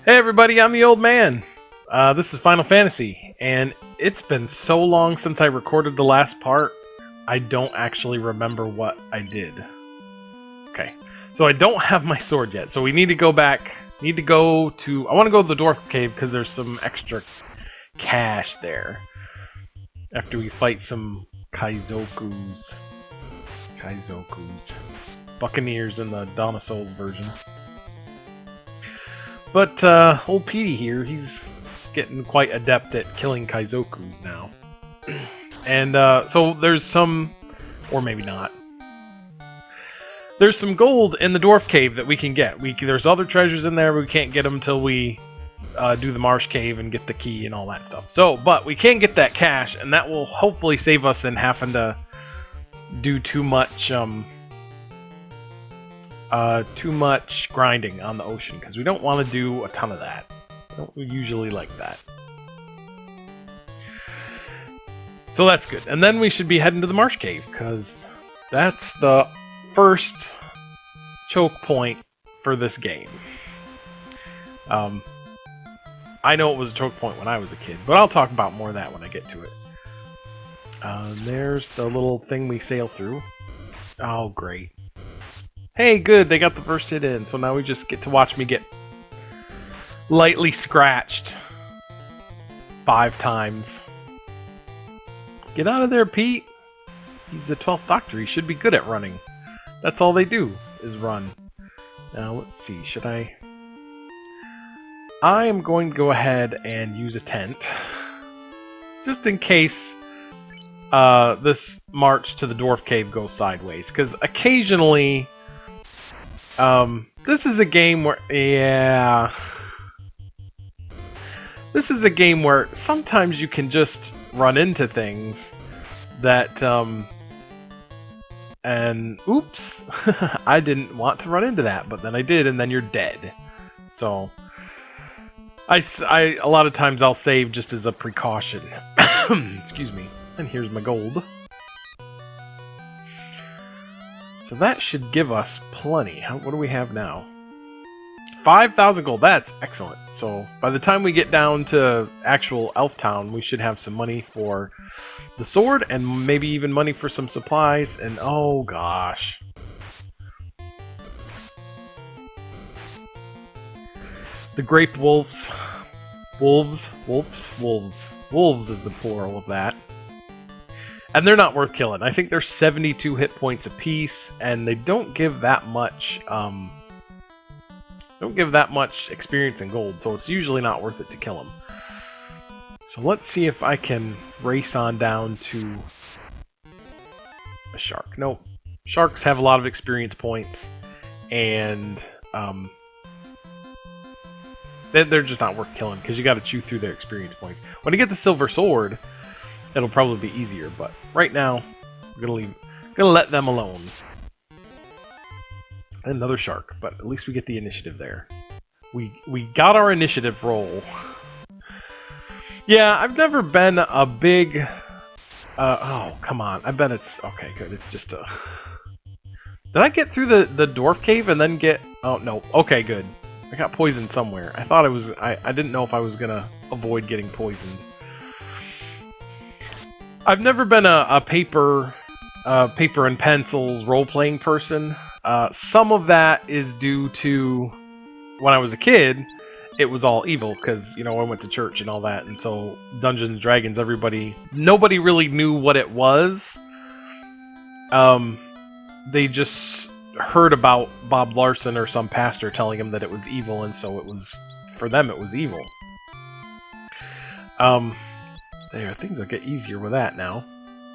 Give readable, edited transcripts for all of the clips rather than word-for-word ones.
Hey everybody, I'm the old man. This is Final Fantasy, and it's been so long since I recorded the last part, I don't actually remember what I did. Okay, so I don't have my sword yet, so we need to go back. I want to go to the dwarf cave because there's some extra cash there. After we fight some Kaizokus. Buccaneers in the Dawn of Souls version. But old Petey here, he's getting quite adept at killing Kaizokus now. And so there's some, or maybe not. There's some gold in the dwarf cave that we can get. There's other treasures in there, but we can't get them until we do the Marsh Cave and get the key and all that stuff. So, but we can get that cash, and that will hopefully save us in having to do too much grinding on the ocean, because we don't want to do a ton of that. We don't usually like that. So that's good. And then we should be heading to the Marsh Cave, because that's the first choke point for this game. I know it was a choke point when I was a kid, but I'll talk about more of that when I get to it. There's the little thing we sail through. Oh, great. Hey, good, they got the first hit in, so now we just get to watch me get lightly scratched 5 times. Get out of there, Pete! He's the 12th Doctor, he should be good at running. That's all they do, is run. Now, let's see, should I... I am going to go ahead and use a tent. Just in case this march to the dwarf cave goes sideways. Because occasionally... this is a game where... Yeah... This is a game where sometimes you can just run into things that... And... Oops! I didn't want to run into that, but then I did, and then you're dead. So... a lot of times I'll save just as a precaution. Excuse me. And here's my gold. So that should give us plenty. What do we have now? 5,000 gold. That's excellent. So by the time we get down to actual Elf Town, we should have some money for the sword and maybe even money for some supplies. And oh gosh. The grape wolves. Wolves is the plural of that. And they're not worth killing. I think they're 72 hit points apiece, and they don't give that much experience in gold, so it's usually not worth it to kill them. So let's see if I can race on down to a shark. Nope. Sharks have a lot of experience points, and they're just not worth killing because you got to chew through their experience points. When you get the silver sword, it'll probably be easier. But right now, I'm gonna let them alone. Another shark, but at least we get the initiative there. We got our initiative roll. Yeah, I've never been a big. Oh come on! I bet it's okay. Good. It's just a. Did I get through the dwarf cave and then get? Oh no. Okay, good. I got poisoned somewhere. I thought it was... I didn't know if I was gonna avoid getting poisoned. I've never been a paper and pencils role-playing person. Some of that is due to when I was a kid, it was all evil because I went to church and all that, and so Dungeons and Dragons, nobody really knew what it was. They just heard about Bob Larson or some pastor telling him that it was evil, and so it was, for them, it was evil. There, things will get easier with that now.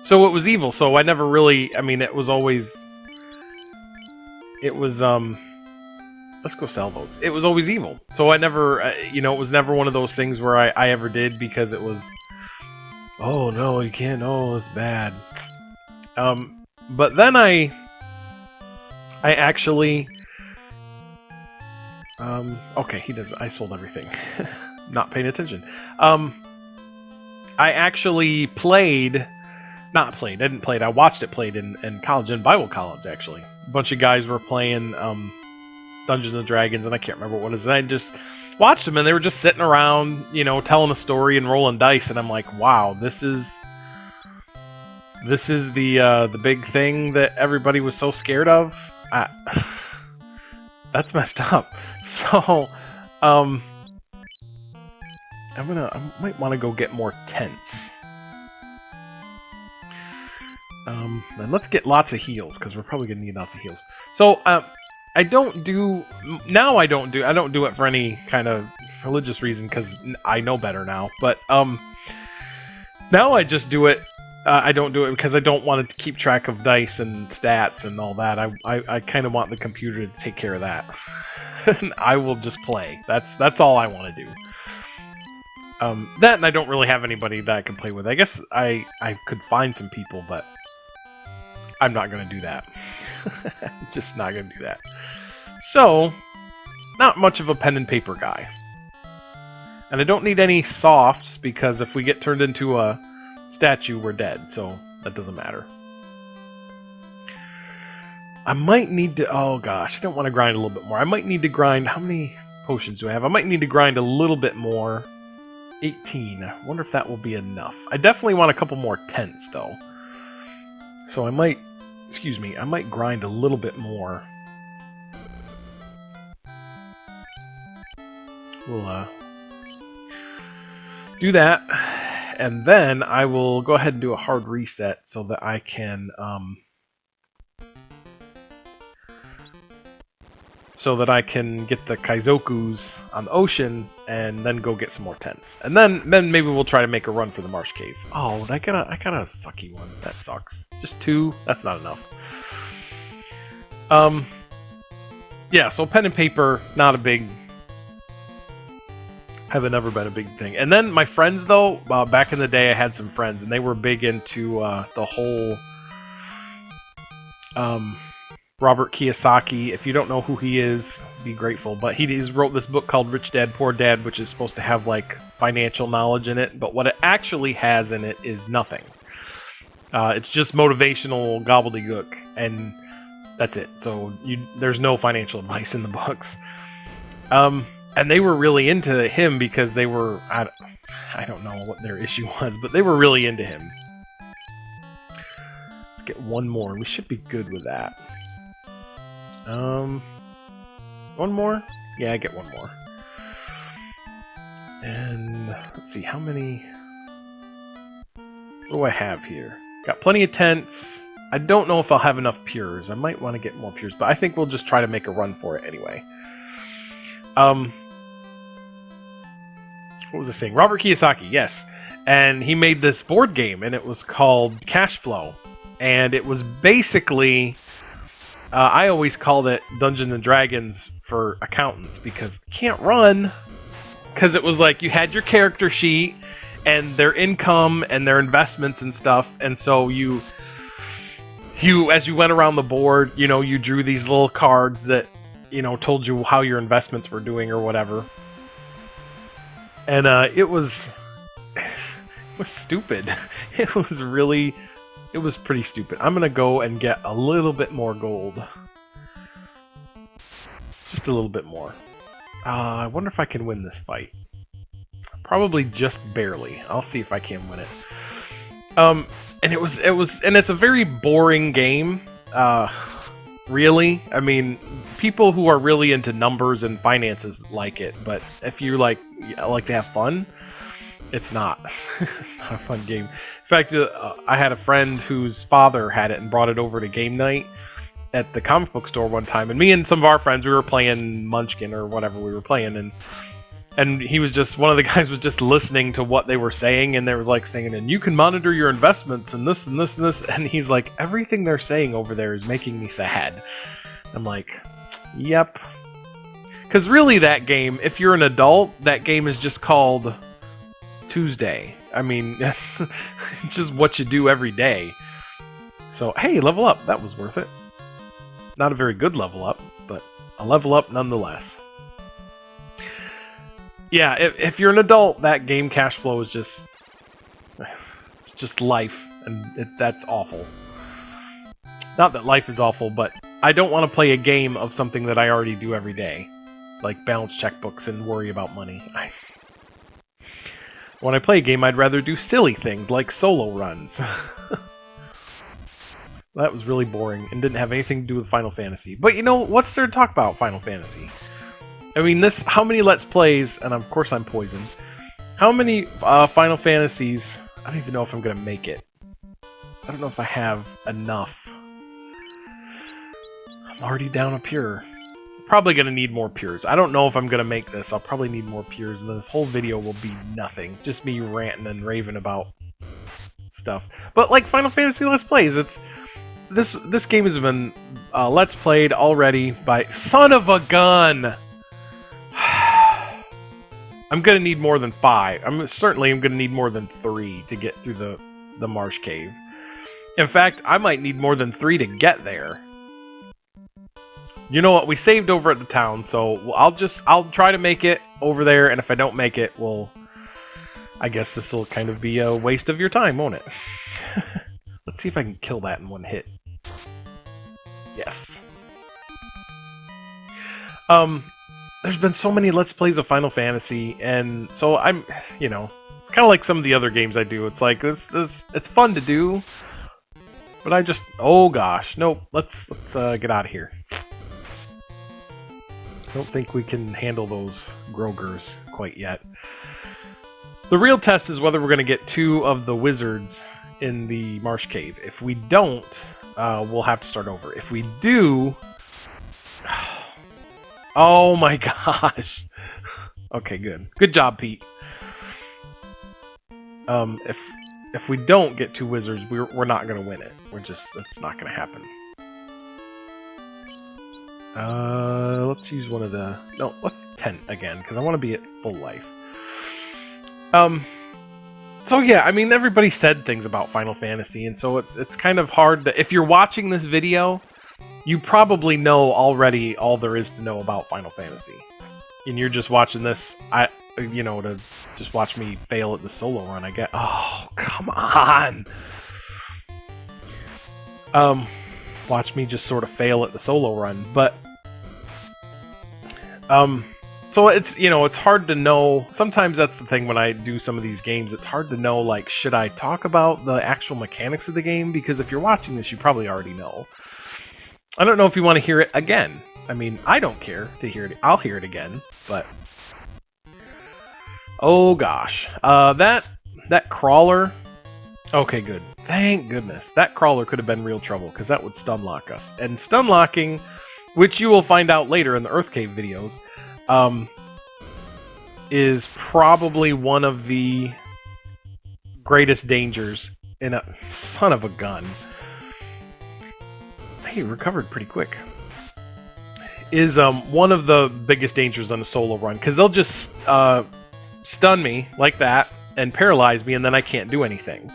So it was evil, so I never really, it was always, let's go sell those. It was always evil. So I never, it was never one of those things where I ever did because it was, oh no, you can't, oh, it's bad. But then I actually... okay, I sold everything. Not paying attention. I actually I didn't play it, I watched it played in college, in Bible college, actually. A bunch of guys were playing Dungeons and Dragons, and I can't remember what it is, and I just watched them, and they were just sitting around, you know, telling a story and rolling dice, and I'm like, wow, this is the big thing that everybody was so scared of. That's messed up. So, I might want to go get more tents. And let's get lots of heals, because we're probably gonna need lots of heals. So, I don't do it for any kind of religious reason, because I know better now. But now I just do it. I don't do it because I don't want to keep track of dice and stats and all that. I kind of want the computer to take care of that. I will just play. That's all I want to do. That, and I don't really have anybody that I can play with. I guess I could find some people, but I'm not going to do that. Just not going to do that. So, not much of a pen and paper guy. And I don't need any softs, because if we get turned into a statue, we're dead, so that doesn't matter. I might need to... Oh gosh, I don't want to grind a little bit more. I might need to grind... How many potions do I have? I might need to grind a little bit more. 18. I wonder if that will be enough. I definitely want a couple more tents, though. So I might... Excuse me, I might grind a little bit more. We'll do that. And then I will go ahead and do a hard reset so that I can get the Kaizokus on the ocean, and then go get some more tents. And then maybe we'll try to make a run for the Marsh Cave. Oh, I got a sucky one. That sucks. Just 2? That's not enough. Yeah, so pen and paper, not a big... Haven't ever been a big thing. And then my friends, though, back in the day I had some friends, and they were big into the whole Robert Kiyosaki. If you don't know who he is, be grateful. But he wrote this book called Rich Dad, Poor Dad, which is supposed to have like financial knowledge in it, but what it actually has in it is nothing. It's just motivational gobbledygook, and that's it. So there's no financial advice in the books. And they were really into him because they were... I don't know what their issue was, but they were really into him. Let's get one more. We should be good with that. One more? Yeah, I get one more. And let's see, how many... What do I have here? Got plenty of tents. I don't know if I'll have enough pures. I might want to get more pures, but I think we'll just try to make a run for it anyway. What was I saying? Robert Kiyosaki, yes. And he made this board game, and it was called Cash Flow. And it was basically... I always called it Dungeons and Dragons for accountants, because you can't run. Because it was like, you had your character sheet, and their income, and their investments and stuff, and so you as you went around the board, you know, you drew these little cards that, you know, told you how your investments were doing or whatever. And it was stupid. It was pretty stupid. I'm gonna go and get a little bit more gold. Just a little bit more. I wonder if I can win this fight. Probably just barely. I'll see if I can win it. And it's a very boring game. Really, I mean, people who are really into numbers and finances like it, but if you like to have fun, it's not. It's not a fun game. In fact, I had a friend whose father had it and brought it over to game night at the comic book store one time, and me and some of our friends, we were playing Munchkin or whatever we were playing, and he was just, one of the guys was just listening to what they were saying, and they was like saying, and you can monitor your investments and this and this and this, and he's like, everything they're saying over there is making me sad. I'm like, yep. Because really that game, if you're an adult, that game is just called Tuesday. I mean, it's just what you do every day. So, hey, level up. That was worth it. Not a very good level up, but a level up nonetheless. Yeah, if you're an adult, that game Cash Flow is just... It's just life, and that's awful. Not that life is awful, but I don't want to play a game of something that I already do every day. like balance checkbooks and worry about money. When I play a game, I'd rather do silly things like solo runs. That was really boring and didn't have anything to do with Final Fantasy. But you know, what's there to talk about Final Fantasy? I mean, how many Let's Plays, and of course I'm poisoned, how many Final Fantasies, I don't even know if I'm going to make it. I don't know if I have enough. I'm already down a pure. Probably going to need more pures. I don't know if I'm going to make this. I'll probably need more pures, and then this whole video will be nothing. Just me ranting and raving about stuff. But like Final Fantasy Let's Plays, it's this game has been Let's Played already by son of a gun. I'm going to need more than 5. I'm going to need more than 3 to get through the Marsh Cave. In fact, I might need more than 3 to get there. You know what? We saved over at the town, so I'll try to make it over there, and if I don't make it, well, I guess this will kind of be a waste of your time, won't it? Let's see if I can kill that in one hit. Yes. There's been so many Let's Plays of Final Fantasy, and so I'm, you know, it's kind of like some of the other games I do. It's like it's fun to do, but I just, oh gosh, nope. Let's get out of here. I don't think we can handle those Grogers quite yet. The real test is whether we're going to get 2 of the wizards in the Marsh Cave. If we don't, we'll have to start over. If we do... Oh my gosh! Okay, good. Good job, Pete. If we don't get 2 wizards, we're not going to win it. It's not going to happen. Let's use one of the... No, let's tent again, because I want to be at full life. So yeah, I mean, everybody said things about Final Fantasy, and so it's kind of hard to... If you're watching this video, you probably know already all there is to know about Final Fantasy. And you're just watching this, you know, to just watch me fail at the solo run, I get... Oh, come on! Watch me just sort of fail at the solo run, but... So it's, you know, it's hard to know. Sometimes that's the thing when I do some of these games. It's hard to know, like, should I talk about the actual mechanics of the game? Because if you're watching this, you probably already know. I don't know if you want to hear it again. I mean, I don't care to hear it. I'll hear it again, but... Oh, gosh. That crawler... Okay, good. Thank goodness. That crawler could have been real trouble, because that would stun lock us. And stun locking, which you will find out later in the Earth Cave videos, is probably one of the greatest dangers in a... Son of a gun. He recovered pretty quick. Is one of the biggest dangers on a solo run, because they'll just stun me like that and paralyze me, and then I can't do anything.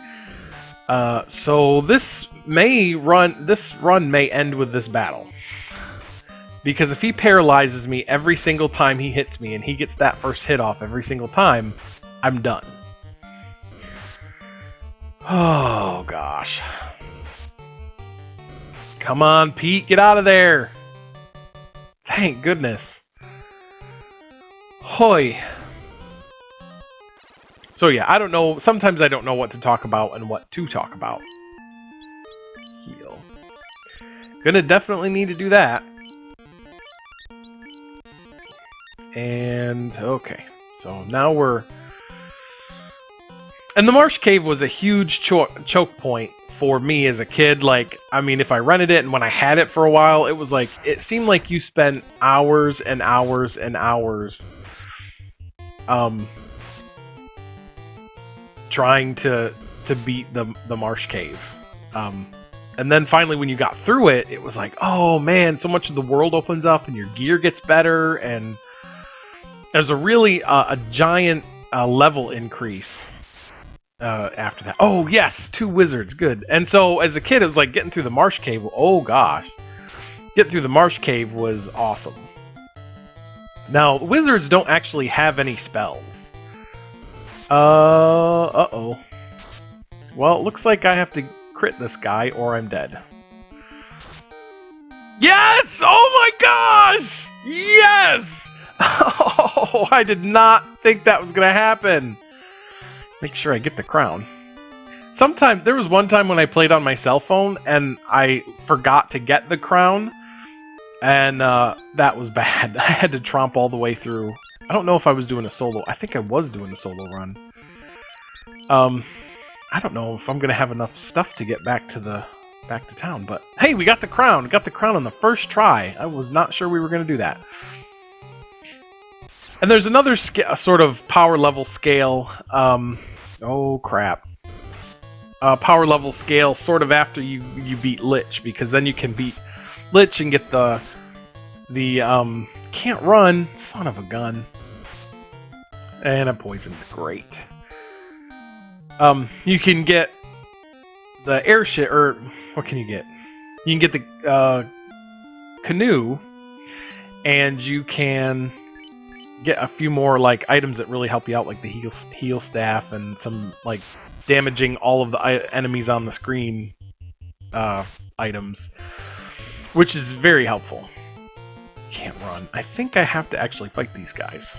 So this run may end with this battle. Because if he paralyzes me every single time he hits me, and he gets that first hit off every single time, I'm done. Oh, gosh. Come on, Pete, get out of there! Thank goodness. Hoy. So yeah, I don't know. Sometimes I don't know what to talk about and what to talk about. Heal. Gonna definitely need to do that. And, okay. So now we're... And the Marsh Cave was a huge choke point for me as a kid. Like, I mean, if I rented it and when I had it for a while, it was like... It seemed like you spent hours and hours and hours... trying to beat the Marsh Cave. And then finally when you got through it, it was like, oh man, so much of the world opens up and your gear gets better, and there's a really a giant level increase after that. Oh yes, 2 wizards, good. And so as a kid, it was like getting through the Marsh Cave. Oh gosh, getting through the Marsh Cave was awesome. Now wizards don't actually have any spells. Uh-oh. Well, it looks like I have to crit this guy or I'm dead. Yes! Oh my gosh! Yes! Oh, I did not think that was going to happen. Make sure I get the crown. There was one time when I played on my cell phone and I forgot to get the crown. And that was bad. I had to tromp all the way through. I don't know if I was doing a solo. I think I was doing a solo run. I don't know if I'm going to have enough stuff to get back to town. But hey, we got the crown. We got the crown on the first try. I was not sure we were going to do that. And there's another sort of power level scale. Oh crap. Power level scale sort of after you beat Lich, because then you can beat Lich and get the can't run, son of a gun. And I'm poisoned. Great. You can get the airship, or what can you get? You can get the canoe, and you can get a few more like items that really help you out, like the heal staff and some like damaging all of the enemies on the screen items, which is very helpful. Can't run. I think I have to actually fight these guys,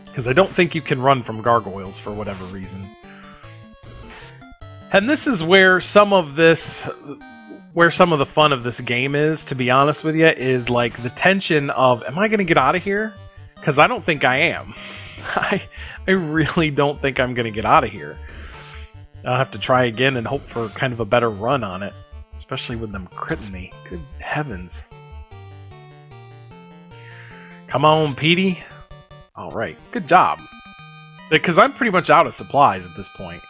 because I don't think you can run from gargoyles for whatever reason. And this is where some of the fun of this game is, to be honest with you, is like the tension of, am I going to get out of here? Because I don't think I am. I really don't think I'm going to get out of here. I'll have to try again and hope for kind of a better run on it, especially with them critting me. Good heavens. Come on, Petey. Alright, good job. Because I'm pretty much out of supplies at this point.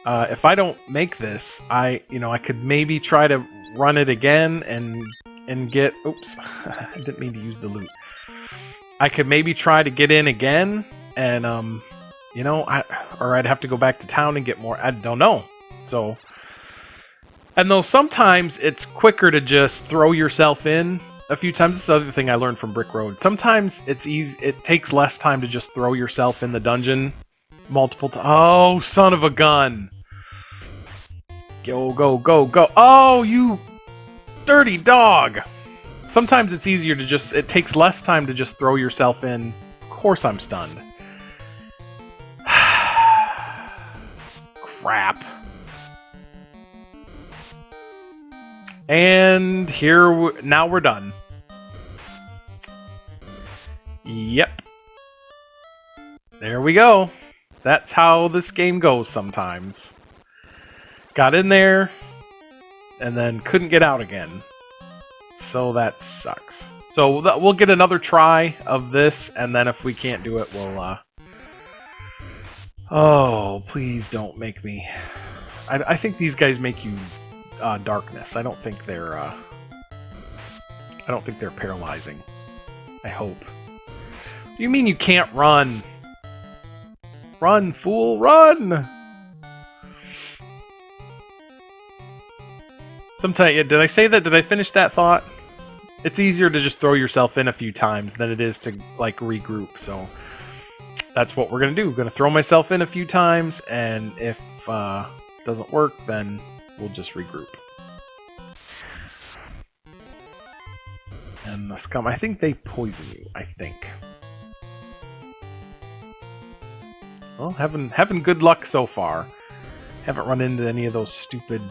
If I don't make this, I could maybe try to run it again and get... Oops, I didn't mean to use the loot. I could maybe try to get in again, and, or I'd have to go back to town and get more. I don't know. So, and though sometimes it's quicker to just throw yourself in a few times. This is the other thing I learned from Brick Road. Sometimes it's easy. It takes less time to just throw yourself in the dungeon multiple times. Oh, son of a gun! Go, go, go, go! Oh, you dirty dog! Sometimes it's easier to just... It takes less time to just throw yourself in. Of course I'm stunned. Crap. And now we're done. Yep. There we go. That's how this game goes sometimes. Got in there, and then couldn't get out again. So that sucks. So we'll get another try of this, and then if we can't do it, we'll... Oh, please don't make me... I think these guys make you darkness. I don't think they're paralyzing. I hope. What do you mean you can't run? Run, fool, run! Sometimes, did I say that? Did I finish that thought? It's easier to just throw yourself in a few times than it is to like regroup. So that's what we're gonna do. We're gonna throw myself in a few times, and if it doesn't work, then we'll just regroup. And the scum, I think they poison you. I think. Well, having good luck so far. Haven't run into any of those stupid...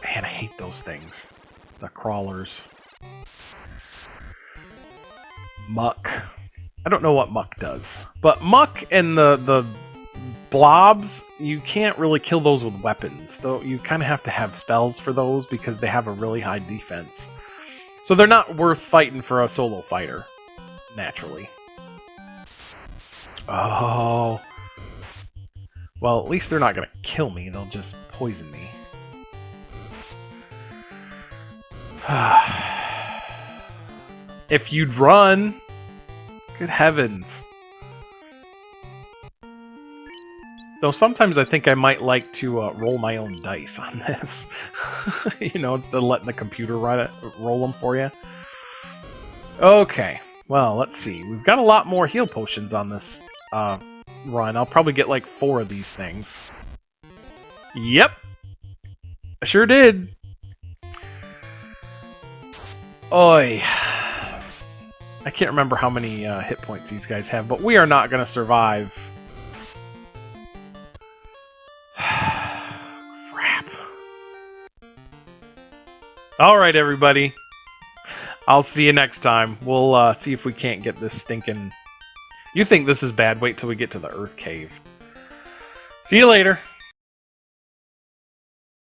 Man, I hate those things. The crawlers. Muck. I don't know what muck does. But muck and the blobs, you can't really kill those with weapons. Though you kind of have to have spells for those because they have a really high defense. So they're not worth fighting for a solo fighter. Naturally. Oh... Well, at least they're not going to kill me, they'll just poison me. If you'd run! Good heavens. Though sometimes I think I might like to roll my own dice on this. You know, instead of letting the computer roll them for you. Okay, well, let's see. We've got a lot more heal potions on this run. I'll probably get like 4 of these things. Yep! I sure did! Oi! I can't remember how many hit points these guys have, but we are not going to survive. Crap. Alright, everybody. I'll see you next time. We'll see if we can't get this stinking... You think this is bad? Wait till we get to the Earth Cave. See you later.